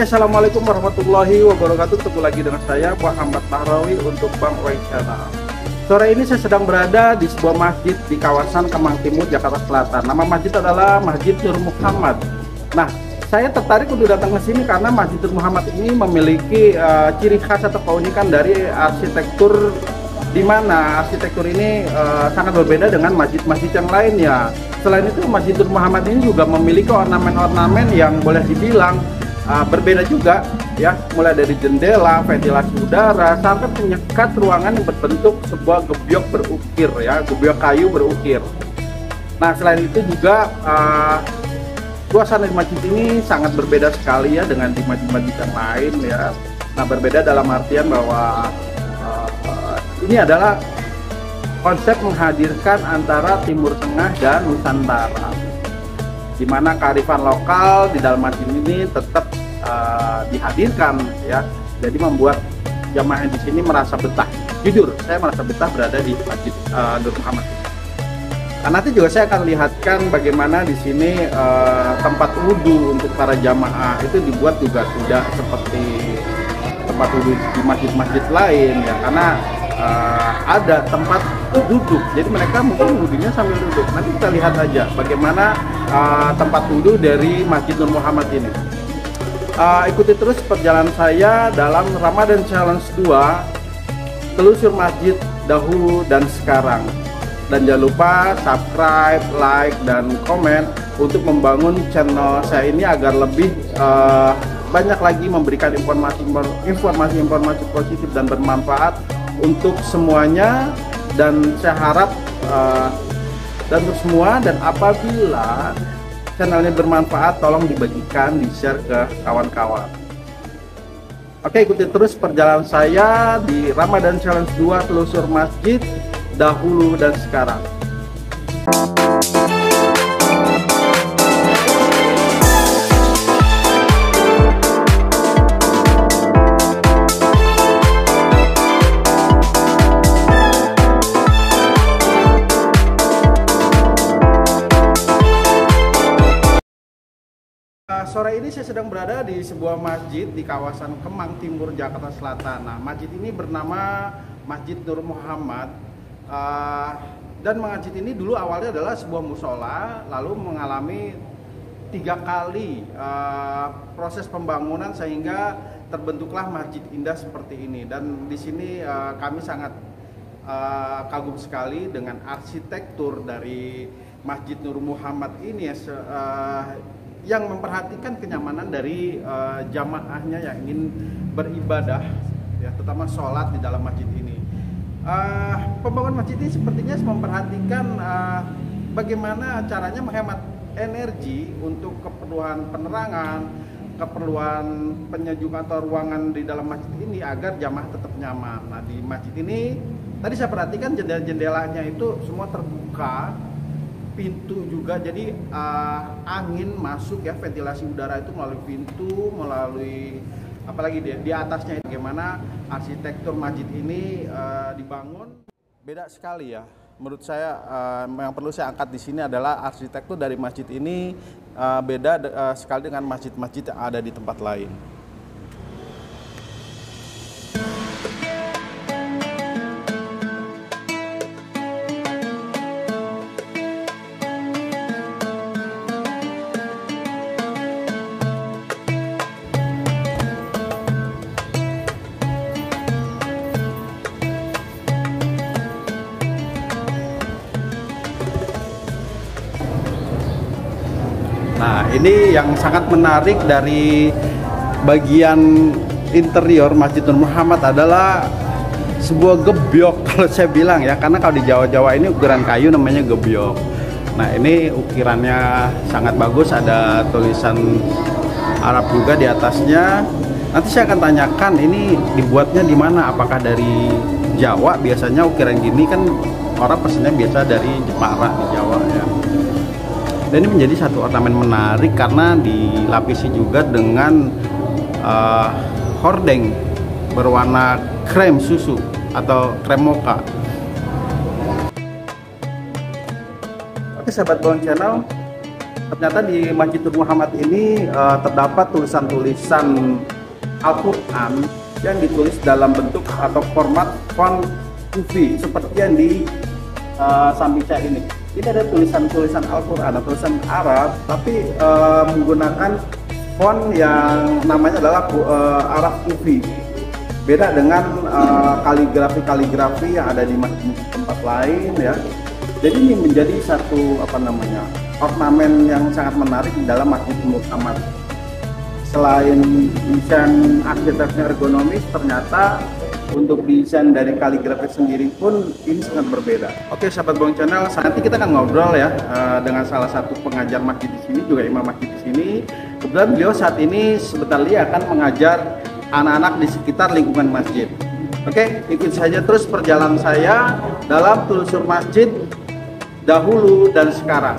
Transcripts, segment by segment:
Oke, assalamualaikum warahmatullahi wabarakatuh. Ketemu lagi dengan saya Muhammad Nahrawi untuk Bang Weng Channel. Sore ini saya sedang berada di sebuah masjid di kawasan Kemang Timur, Jakarta Selatan. Nama masjid adalah Masjid Nur Muhammad. Nah, saya tertarik untuk datang ke sini karena Masjid Nur Muhammad ini memiliki ciri khas atau keunikan dari arsitektur, di mana arsitektur ini sangat berbeda dengan masjid-masjid yang lainnya. Selain itu, Masjid Nur Muhammad ini juga memiliki ornamen-ornamen yang boleh dibilang berbeda juga, ya, mulai dari jendela, ventilasi udara, sampai penyekat ruangan yang berbentuk sebuah gebyok berukir, ya, gebyok kayu berukir. Nah, selain itu juga suasana di masjid ini sangat berbeda sekali ya dengan di masjid-masjid yang lain, ya. Nah, berbeda dalam artian bahwa ini adalah konsep menghadirkan antara Timur Tengah dan Nusantara, di mana kearifan lokal di dalam masjid ini tetap dihadirkan, ya. Jadi membuat jamaah di sini merasa betah. Jujur, saya merasa betah berada di Masjid Nur Muhammad. Nah, nanti juga saya akan lihatkan bagaimana di sini tempat wudhu untuk para jamaah itu dibuat juga tidak seperti tempat wudhu di masjid-masjid lain, ya, karena ada tempat duduk. Jadi mereka mungkin wudhunya sambil duduk. Nanti kita lihat aja bagaimana tempat wudhu dari Masjid Nur Muhammad ini. Ikuti terus perjalanan saya dalam Ramadan Challenge 2, telusur masjid dahulu dan sekarang. Dan jangan lupa subscribe, like, dan komen untuk membangun channel saya ini agar lebih banyak lagi memberikan informasi positif dan bermanfaat untuk semuanya. Dan saya harap dan untuk semua, dan apabila channelnya bermanfaat, tolong dibagikan, di-share ke kawan-kawan. Oke, ikuti terus perjalanan saya di Ramadan Challenge 2, telusur masjid dahulu dan sekarang. Sore ini saya sedang berada di sebuah masjid di kawasan Kemang Timur, Jakarta Selatan. Nah, masjid ini bernama Masjid Nur Muhammad. Dan masjid ini dulu awalnya adalah sebuah musola, lalu mengalami 3 kali proses pembangunan sehingga terbentuklah masjid indah seperti ini. Dan di sini kami sangat kagum sekali dengan arsitektur dari Masjid Nur Muhammad ini, yang memperhatikan kenyamanan dari jamaahnya yang ingin beribadah, ya, terutama sholat di dalam masjid ini. Pembangunan masjid ini sepertinya memperhatikan bagaimana caranya menghemat energi untuk keperluan penerangan, keperluan penyejuk atau ruangan di dalam masjid ini agar jamaah tetap nyaman. Nah, di masjid ini tadi saya perhatikan jendela-jendelanya itu semua terbuka, pintu juga, jadi angin masuk, ya, ventilasi udara itu melalui pintu, melalui apalagi di atasnya. Bagaimana arsitektur masjid ini dibangun beda sekali, ya. Menurut saya yang perlu saya angkat di sini adalah arsitektur dari masjid ini beda sekali dengan masjid-masjid yang ada di tempat lain. Nah, ini yang sangat menarik dari bagian interior Masjid Nur Muhammad adalah sebuah gebyok, kalau saya bilang, ya, karena kalau di Jawa-Jawa ini ukiran kayu namanya gebyok. Nah, ini ukirannya sangat bagus, ada tulisan Arab juga di atasnya. Nanti saya akan tanyakan ini dibuatnya di mana, apakah dari Jawa? Biasanya ukiran gini kan orang pesennya biasa dari Jepara di Jawa, ya. Dan ini menjadi satu ornamen menarik karena dilapisi juga dengan hordeng berwarna krem susu atau krem mocha. Oke, sahabat Bang Channel, Ternyata di Masjid Nur Muhammad ini terdapat tulisan-tulisan Al-Quran yang ditulis dalam bentuk atau format font kufi seperti yang di samping saya ini. Ini ada tulisan-tulisan Al-Quran atau tulisan Arab, tapi menggunakan font yang namanya adalah Arab kufi. Beda dengan kaligrafi-kaligrafi yang ada di masjid tempat lain ya. Jadi ini menjadi satu ornamen yang sangat menarik di dalam Masjid Nur Muhammad. Selain desain arsitekturnya ergonomis, ternyata untuk desain dari kaligrafi sendiri pun ini sangat berbeda. Oke, sahabat Bawang Channel, nanti kita akan ngobrol ya dengan salah satu pengajar masjid di sini, juga imam masjid di sini. Kebetulan beliau saat ini sebentar lagi akan mengajar anak-anak di sekitar lingkungan masjid. Oke, ikuti saja terus perjalanan saya dalam telusur masjid dahulu dan sekarang.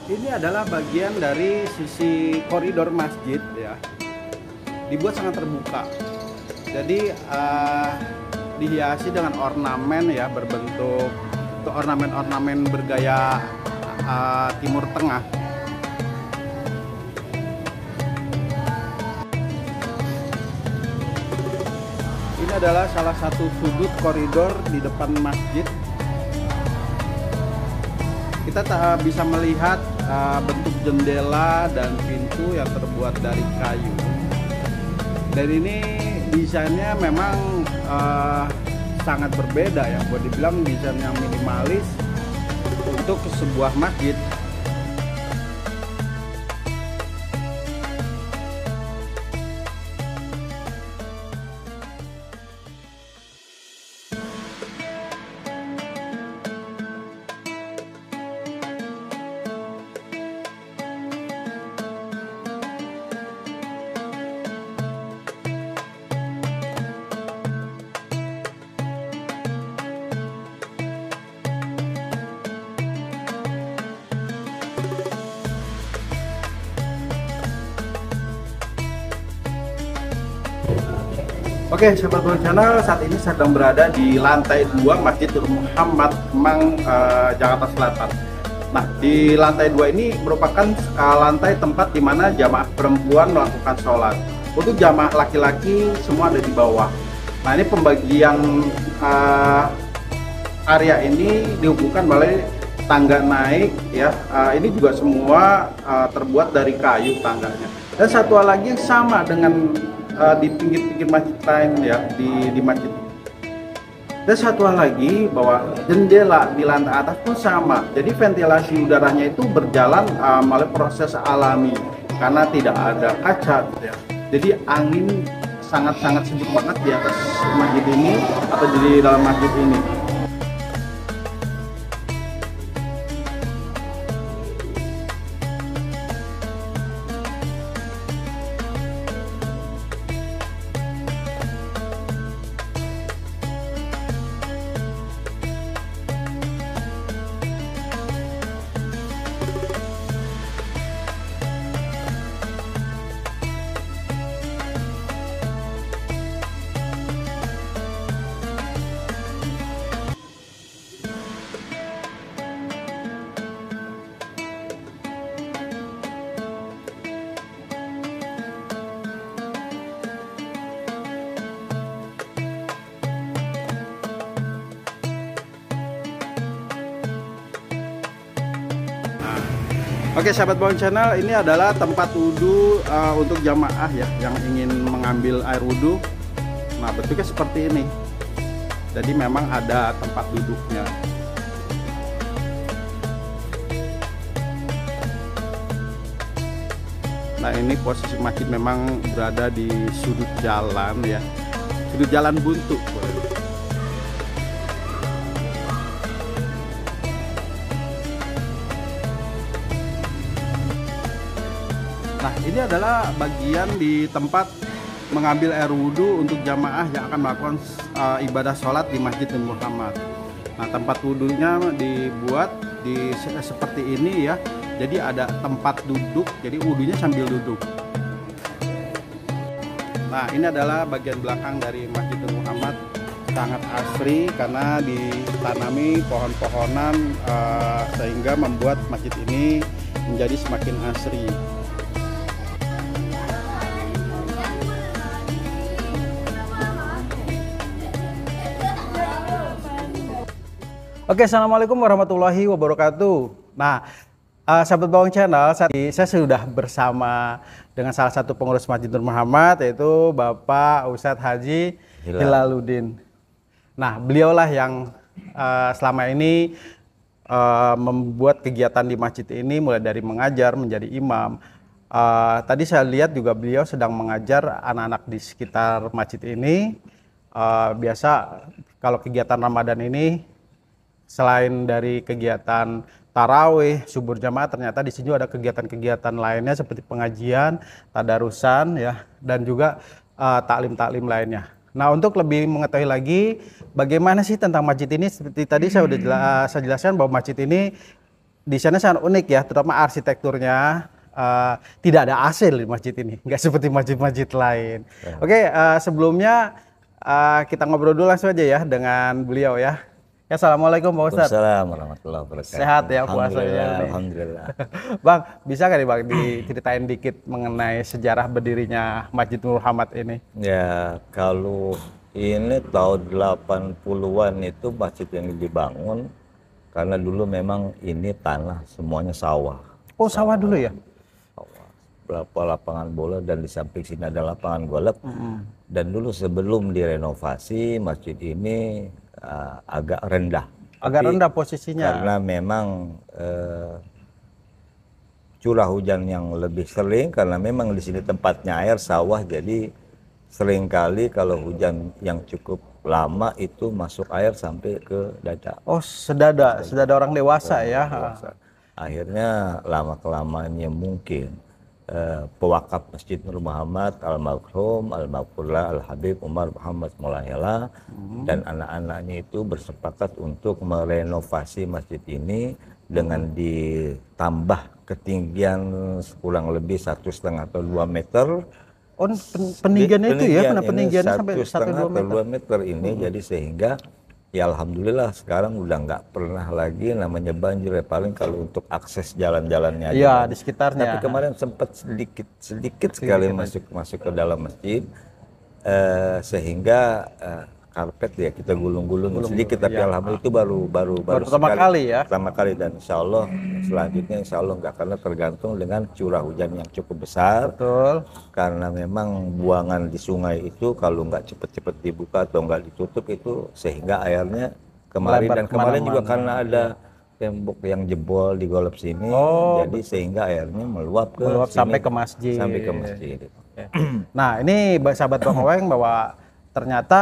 Ini adalah bagian dari sisi koridor masjid ya. Dibuat sangat terbuka. Jadi dihiasi dengan ornamen ya, berbentuk ornamen-ornamen bergaya Timur Tengah. Ini adalah salah satu sudut koridor di depan masjid. Kita bisa melihat bentuk jendela dan pintu yang terbuat dari kayu. Dan ini desainnya memang sangat berbeda ya, boleh dibilang desain yang minimalis untuk sebuah masjid. Oke, sahabat Bawang Channel, saat ini sedang berada di lantai 2 Masjid Nur Muhammad Kemang, Jakarta Selatan. Nah, di lantai 2 ini merupakan lantai tempat di mana jamaah perempuan melakukan sholat. Untuk jamaah laki-laki semua ada di bawah. Nah, ini pembagian area ini dihubungkan oleh tangga naik ya. Ini juga semua terbuat dari kayu tangganya. Dan satu hal lagi yang sama dengan di pinggir-pinggir masjid lain ya, di masjid. Dan satu hal lagi, bahwa jendela di lantai atas pun sama. Jadi ventilasi udaranya itu berjalan melalui proses alami karena tidak ada kaca gitu ya. Jadi angin sangat-sangat sejuk banget di atas masjid ini atau di dalam masjid ini. Oke sahabat Bawang Channel, ini adalah tempat wudhu untuk jamaah ya yang ingin mengambil air wudhu. Nah bentuknya seperti ini. Jadi memang ada tempat duduknya. Nah ini posisi masjid memang berada di sudut jalan ya, sudut jalan buntu. Nah ini adalah bagian di tempat mengambil air wudhu untuk jamaah yang akan melakukan ibadah sholat di Masjid Nur Muhammad. Nah tempat wudhunya dibuat seperti ini ya. Jadi ada tempat duduk, jadi wudhunya sambil duduk. Nah ini adalah bagian belakang dari Masjid Nur Muhammad. Sangat asri karena ditanami pohon-pohonan sehingga membuat masjid ini menjadi semakin asri. Oke, assalamualaikum warahmatullahi wabarakatuh. Nah, sahabat Bawang Channel, saat ini saya sudah bersama dengan salah satu pengurus Masjid Nur Muhammad, yaitu Bapak Ustadz Haji Hilaluddin. Nah, beliaulah yang selama ini membuat kegiatan di masjid ini, mulai dari mengajar, menjadi imam. Tadi saya lihat juga beliau sedang mengajar anak-anak di sekitar masjid ini. Biasa kalau kegiatan Ramadan ini, selain dari kegiatan tarawih, subur jamaah, ternyata di sini ada kegiatan-kegiatan lainnya seperti pengajian, tadarusan ya, dan juga taklim-taklim lainnya. Nah, untuk lebih mengetahui lagi bagaimana sih tentang masjid ini, seperti tadi saya sudah saya jelaskan bahwa masjid ini di sana sangat unik ya, terutama arsitekturnya. Tidak ada AC di masjid ini, nggak seperti masjid-masjid lain. Oke, sebelumnya kita ngobrol dulu langsung aja ya dengan beliau ya. Ya, assalamualaikum Pak Ustadz. Assalamualaikum warahmatullahi wabarakatuh. Sehat ya puasanya. Alhamdulillah. Bang, bisa nggak nih Bang diceritain dikit mengenai sejarah berdirinya Masjid Nur Muhammad ini? Ya, kalau ini tahun 80-an itu masjid yang dibangun karena dulu memang ini tanah semuanya sawah. Oh, sawah dulu ya? Sawah. Berapa lapangan bola dan di samping sini ada lapangan golf. Dan dulu sebelum direnovasi masjid ini agak rendah. Agak rendah posisinya. Karena memang curah hujan yang lebih sering, karena memang di sini tempatnya air sawah, jadi seringkali kalau hujan yang cukup lama itu masuk air sampai ke dada. Oh, sedada orang dewasa ya. Dewasa. Akhirnya lama-kelamaannya mungkin pewakaf Masjid Nur Muhammad almarhum Al-Maghfurlah Al-Habib Umar Muhammad Mulahela dan anak-anaknya itu bersepakat untuk merenovasi masjid ini dengan ditambah ketinggian kurang lebih 1,5 atau 2 meter. Oh, peninggiannya itu ya, peninggiannya sampai 1,5 atau 2 meter ini. Jadi sehingga ya alhamdulillah sekarang udah nggak pernah lagi namanya banjir ya, paling kalau untuk akses jalan-jalannya aja. Iya, di sekitarnya. Tapi kemarin sempat sedikit sekali masuk ke dalam masjid, sehingga karpet ya kita gulung-gulung sedikit, tapi ya. alhamdulillah itu baru pertama kali ya. Pertama kali, dan insya Allah selanjutnya insya Allah nggak, karena tergantung dengan curah hujan yang cukup besar. Betul. Karena memang buangan di sungai itu kalau nggak cepet-cepet dibuka atau nggak ditutup itu sehingga airnya kemarin dan kemarin juga karena ada tembok yang jebol di golf sini, jadi sehingga airnya meluap sini, sampai ke masjid. Nah ini sahabat Bang Oweng bahwa ternyata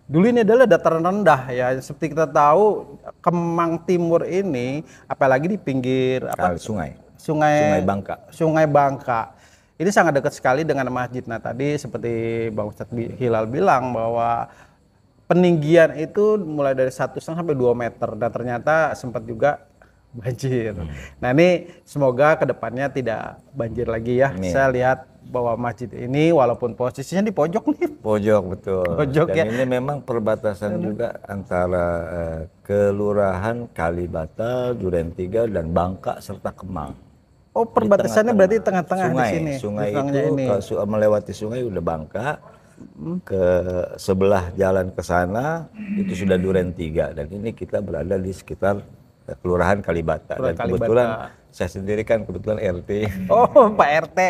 dulu ini adalah dataran rendah ya, seperti kita tahu Kemang Timur ini apalagi di pinggir Sungai Bangka. Ini sangat dekat sekali dengan masjid. Nah tadi seperti Bang Ustadz Hilal bilang bahwa peninggian itu mulai dari 1,5 sampai 2 meter dan ternyata sempat juga banjir. Nah ini semoga kedepannya tidak banjir lagi ya. Saya lihat bahwa masjid ini walaupun posisinya di pojok nih. Pojok, betul. Pojok, dan ya. ini memang perbatasan juga antara Kelurahan Kalibata, Duren 3 dan Bangka serta Kemang. Oh, perbatasannya berarti tengah-tengah di sini. Sungai itu kalau melewati sungai udah Bangka, ke sebelah jalan ke sana itu sudah Duren 3, dan ini kita berada di sekitar Kelurahan Kalibata. Dan kebetulan saya sendiri kan kebetulan RT. Oh, Pak RT.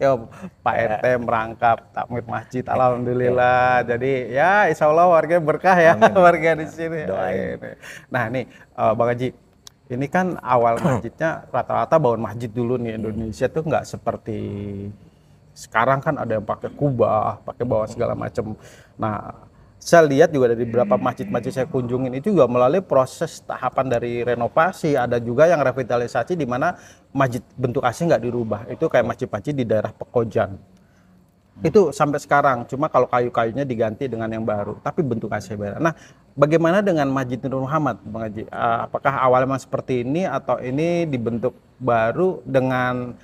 Ya, Pak RT merangkap takmir masjid. Alhamdulillah. Jadi ya insya Allah warga berkah ya. Amin. Warga di sini. Doain. Nah nih Bang Haji, ini kan awal masjidnya rata-rata bangun masjid dulu nih. Indonesia tuh nggak seperti sekarang kan ada yang pakai kubah, pakai bawah segala macam. Nah, saya lihat juga dari beberapa masjid-masjid saya kunjungin itu juga melalui proses tahapan dari renovasi, ada juga yang revitalisasi di mana masjid bentuk asli nggak dirubah. Itu kayak masjid-masjid di daerah Pekojan. Itu sampai sekarang, cuma kalau kayu-kayunya diganti dengan yang baru, tapi bentuk asli beda. Nah, bagaimana dengan Masjid Nur Muhammad, Bang Haji? Apakah awalnya memang seperti ini atau ini dibentuk baru dengan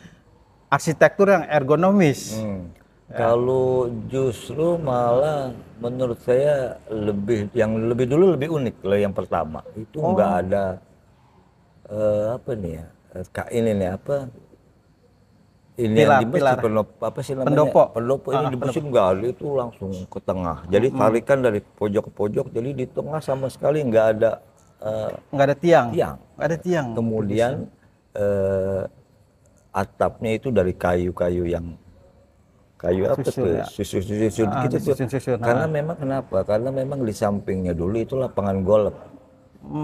arsitektur yang ergonomis? Kalau justru malah menurut saya lebih dulu lebih unik loh yang pertama itu nggak ada apa nih ya ini nih apa ini yang di masjid apa sih namanya pendopo ini di masjid nggak ada, itu langsung ke tengah, jadi tarikan dari pojok ke pojok, jadi di tengah sama sekali nggak ada tiang. Nggak ada tiang. Kemudian atapnya itu dari kayu-kayu yang apa tuh susun gitu tuh. Karena memang kenapa? Karena memang di sampingnya dulu itu lapangan golf.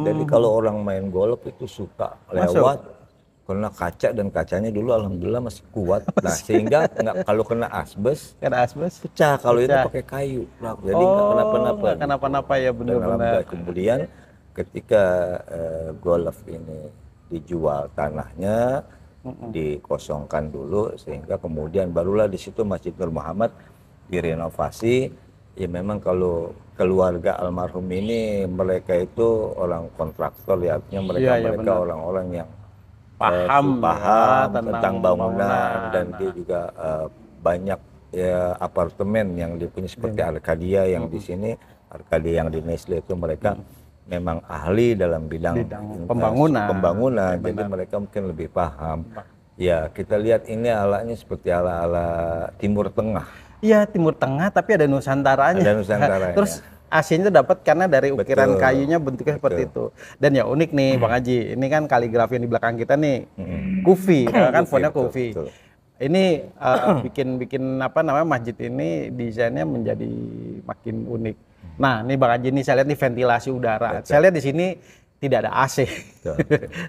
Jadi kalau orang main golf itu suka lewat kena kaca, dan kacanya dulu alhamdulillah masih kuat. Nah, sehingga kalau kena asbes pecah. Kalau itu pakai kayu. Jadi nggak kenapa-napa ya, benar-benar. Kemudian ketika golf ini dijual tanahnya, dikosongkan dulu, sehingga kemudian barulah di situ Masjid Nur Muhammad direnovasi. Ya memang kalau keluarga almarhum ini mereka itu orang kontraktor ya, artinya mereka orang-orang yang paham tentang bangunan, dan dia juga banyak ya apartemen yang dia punya seperti Arcadia yang di sini, Arcadia yang di Nestle itu mereka memang ahli dalam bidang pembangunan. Jadi mereka mungkin lebih paham. Ya, kita lihat ini alanya seperti ala Timur Tengah. Iya, Timur Tengah, tapi ada Nusantaranya. Terus AC-nya dapat karena dari ukiran kayunya bentuknya seperti itu. Dan ya unik nih Bang Haji, ini kan kaligrafi yang di belakang kita nih, kufi, kan fontnya kufi. Ini bikin apa namanya, masjid ini desainnya menjadi makin unik. Nah, ini Bang Haji, ini saya lihat nih ventilasi udara. Saya lihat di sini tidak ada AC.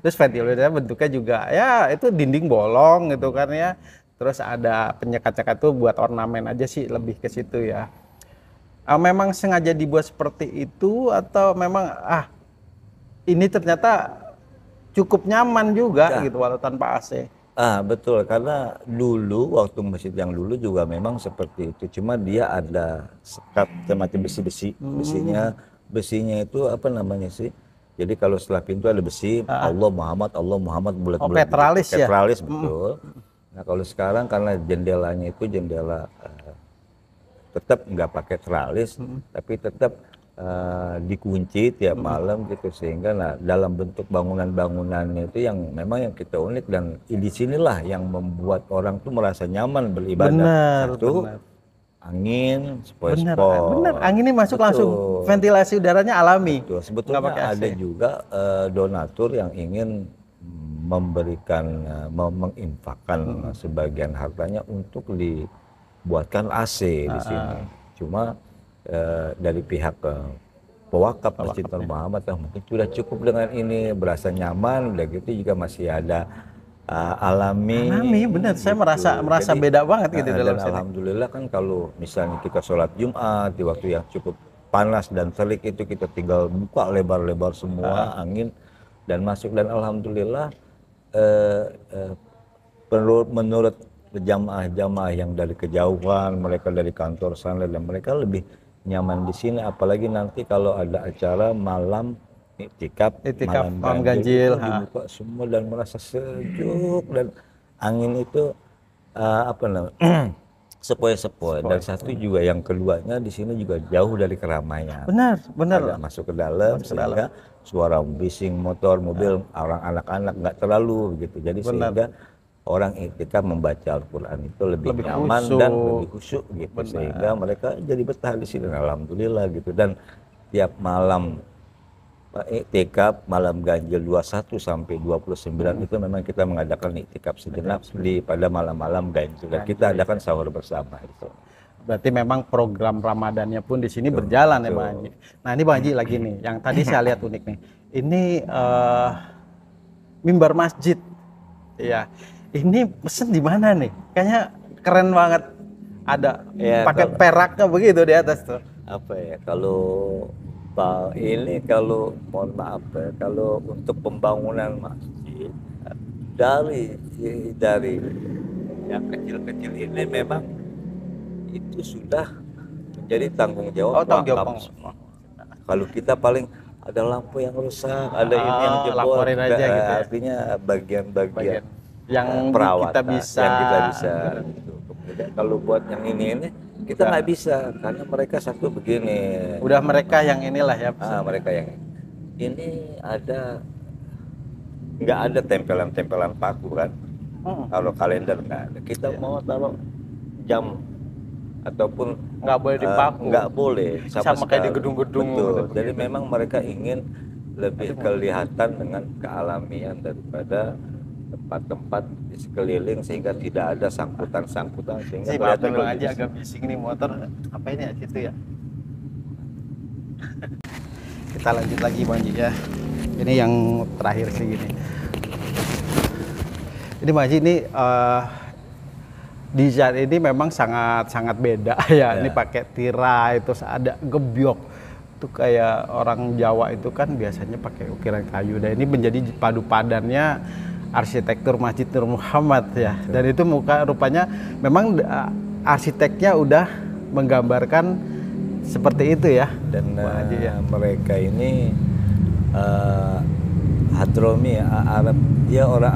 Terus ventilasinya bentuknya juga ya itu dinding bolong gitu kan ya. Terus ada penyekat-sekat tuh buat ornamen aja sih, lebih ke situ ya. Memang sengaja dibuat seperti itu atau memang ini ternyata cukup nyaman juga gitu walau tanpa AC? Betul, karena dulu waktu masjid yang dulu juga memang seperti itu, cuma dia ada sekat semacam besi-besi. Besinya itu apa namanya sih? Jadi kalau setelah pintu ada besi, Allah Muhammad bulat-bulat. Petralis betul. Nah, kalau sekarang karena jendelanya itu jendela tetap nggak pakai teralis, tapi tetap dikunci tiap malam gitu, sehingga dalam bentuk bangunannya itu yang memang yang kita unik, dan di sinilah yang membuat orang tuh merasa nyaman beribadah. Angin sepoi-sepoi. Benar, anginnya masuk langsung, ventilasi udaranya alami. Betul. Sebetulnya ada juga donatur yang ingin memberikan, menginfakkan sebagian hartanya untuk dibuatkan AC di sini. Cuma dari pihak pewakaf Masjid Nur Muhammad mungkin sudah cukup dengan ini, berasa nyaman, dan gitu juga masih ada alami benar, saya merasa jadi, beda banget gitu dalam sini. Alhamdulillah kan kalau misalnya kita sholat Jumat di waktu yang cukup panas dan terik itu, kita tinggal buka lebar-lebar semua angin dan masuk, dan alhamdulillah menurut jamaah-jamaah yang dari kejauhan, mereka dari kantor sana, dan mereka lebih nyaman di sini, apalagi nanti kalau ada acara malam iktikaf malam ganjil dibuka semua dan merasa sejuk, dan angin itu apa namanya sepoi-sepoi. Dan satu juga yang keduanya di sini juga jauh dari keramaian. Benar. Agak masuk ke dalam sehingga suara bising motor, mobil, orang anak-anak nggak terlalu gitu. Jadi sehingga orang iktikaf membaca Al-Quran itu lebih nyaman dan lebih khusyuk gitu. Sehingga mereka jadi betah di sini, alhamdulillah gitu. Dan tiap malam Iktikaf malam ganjil 21 sampai 29 itu memang kita mengadakan iktikaf sejenak pada malam-malam ganjil dan kita adakan sahur bersama itu. Berarti memang program Ramadannya pun di sini berjalan ya Bang Haji. Nah ini Bang Haji lagi nih, yang tadi saya lihat unik nih. Ini mimbar masjid, ya. Ini pesen di mana nih? Kayaknya keren banget. Ada Ya, pakai peraknya begitu di atas tuh. apa ya, kalau Pak ini kalau mohon maaf ya, kalau untuk pembangunan masjid dari yang kecil-kecil ini memang itu sudah menjadi tanggung jawab Tanggung jawab. wakaf semua. Kalau kita paling ada lampu yang rusak, ada ini yang jebol, laporin aja gitu ya. artinya bagian-bagian Yang perawatan kita bisa. yang kita bisa. Gitu. Kemudian kalau buat yang ini kita nggak bisa karena mereka satu begini. Udah mereka yang inilah ya. Mereka yang ini nggak ada tempelan-tempelan paku kan. Kalau kalender nggak ada. Kita mau taruh jam ataupun Nggak boleh dipaku. Nggak boleh Sama kayak di sekali. gedung-gedung Betul. gitu. Jadi memang mereka ingin lebih kelihatan dengan kealamian daripada tempat-tempat di sekeliling sehingga tidak ada sangkutan-sangkutan sehingga Si kelihatan Bapak lebih aja agak bising nih motor. Apa ini ya situ ya? Kita lanjut lagi Bang Haji ya. Ini yang terakhir sih gini. Ini Bang Haji ini desain ini memang sangat beda ya. Ini pakai tirai terus ada gebyok. Itu kayak orang Jawa itu kan biasanya pakai ukiran kayu. Dan ini menjadi padu padannya arsitektur Masjid Nur Muhammad ya. Dan itu rupanya memang arsiteknya udah menggambarkan seperti itu ya. Dan mereka ini Hadromi Arab, dia orang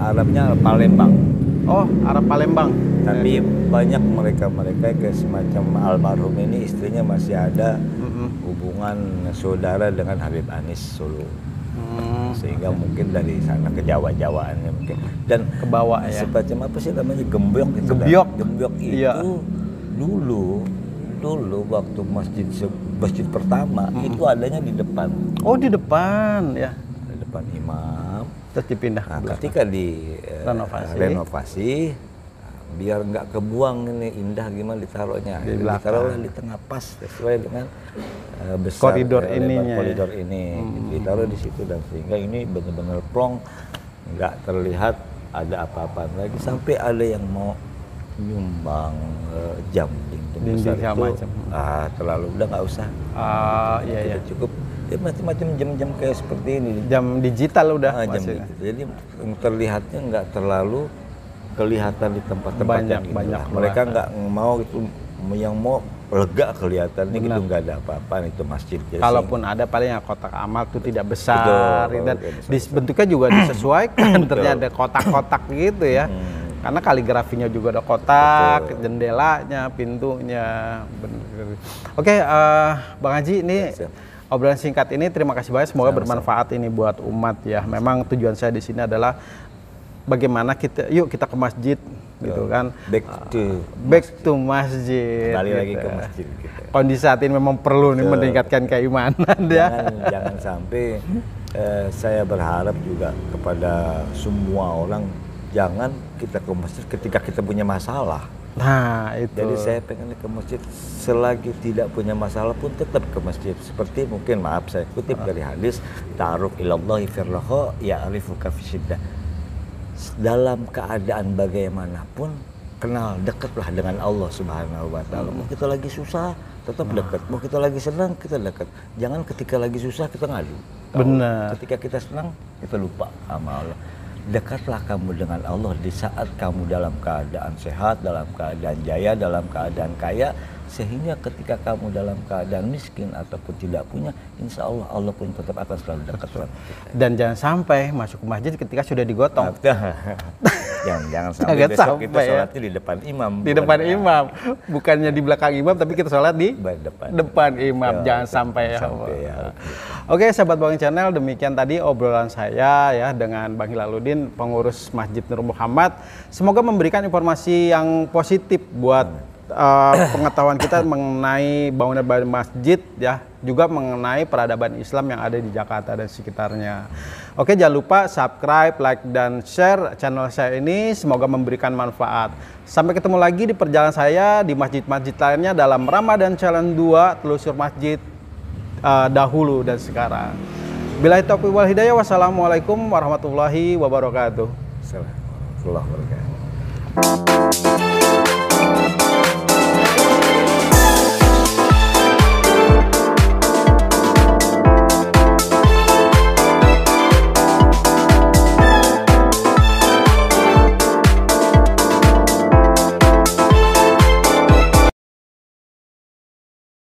Arabnya Palembang. Oh, Arab Palembang. Tapi banyak mereka kayak semacam almarhum ini istrinya masih ada hubungan saudara dengan Habib Anis Solo. Sehingga mungkin dari sana ke Jawa-Jawaannya mungkin dan ke bawah ya. Semacam apa sih namanya gembyok itu. Gembyok. Gembyok itu iya. dulu waktu masjid pertama itu adanya di depan. Oh, di depan ya. Di depan imam. Terus dipindah Ketika di renovasi biar nggak kebuang ini indah gimana ditaruhnya. Ditaruhlah di tengah pas sesuai dengan besar koridor ininya. Koridor ini ditaruh di situ dan sehingga ini benar-benar plong, nggak terlihat ada apa-apa lagi sampai ada yang mau nyumbang jam dinding besar itu terlalu udah nggak usah. Iya. Cukup dia macam-macam jam-jam kayak seperti ini. Jam digital udah. Jam digital. Jadi terlihatnya nggak terlalu kelihatan di tempat-tempat banyak. Mereka nggak mau itu yang mau lega kelihatannya gitu nggak ada apa-apa itu masjid. Kalaupun ada paling yang kotak amal itu tidak besar dan bentuknya juga disesuaikan. Ternyata ada kotak-kotak gitu ya. Karena kaligrafinya juga ada kotak, jendelanya, pintunya. Oke, Bang Haji ini obrolan singkat ini terima kasih banyak, semoga bermanfaat ini buat umat ya. Memang tujuan saya di sini adalah bagaimana kita ke masjid gitu kan. Back to masjid. Balik lagi ke masjid gitu. Kondisi saat ini memang perlu nih meningkatkan keimanan ya. Jangan sampai saya berharap juga kepada semua orang jangan kita ke masjid ketika kita punya masalah. Nah, itu. Jadi saya pengen ke masjid selagi tidak punya masalah pun tetap ke masjid. Seperti mungkin saya kutip dari hadis ta'aruf ilallahi firraha ya'rifuka fi syiddah. Dalam keadaan bagaimanapun kenal dekatlah dengan Allah Subhanahu wa taala. Mau kita lagi susah tetap dekat. Mau kita lagi senang kita dekat. Jangan ketika lagi susah kita ngadu. Benar. Ketika kita senang kita lupa sama Allah. Dekatlah kamu dengan Allah di saat kamu dalam keadaan sehat, dalam keadaan jaya, dalam keadaan kaya, sehingga ketika kamu dalam keadaan miskin ataupun tidak punya, insya Allah Allah pun tetap akan selalu dekat dengan kita. Dan jangan sampai masuk ke masjid ketika sudah digotong. Jangan sampai besok kita sholatnya di depan imam. Di depan imam, bukannya di belakang imam, tapi kita sholat di depan imam. Jangan sampai ya. Oke, sahabat Bang Channel, demikian tadi obrolan saya ya dengan Bang Hilaluddin, pengurus Masjid Nur Muhammad. Semoga memberikan informasi yang positif buat pengetahuan kita mengenai bangunan masjid ya, juga mengenai peradaban Islam yang ada di Jakarta dan sekitarnya. Oke, jangan lupa subscribe, like, dan share channel saya ini. Semoga memberikan manfaat. Sampai ketemu lagi di perjalanan saya di masjid-masjid lainnya dalam Ramadan Challenge 2, telusur masjid dahulu dan sekarang. Billahi taufiq wal hidayah. Wassalamualaikum warahmatullahi wabarakatuh. Assalamualaikum warahmatullahi wabarakatuh.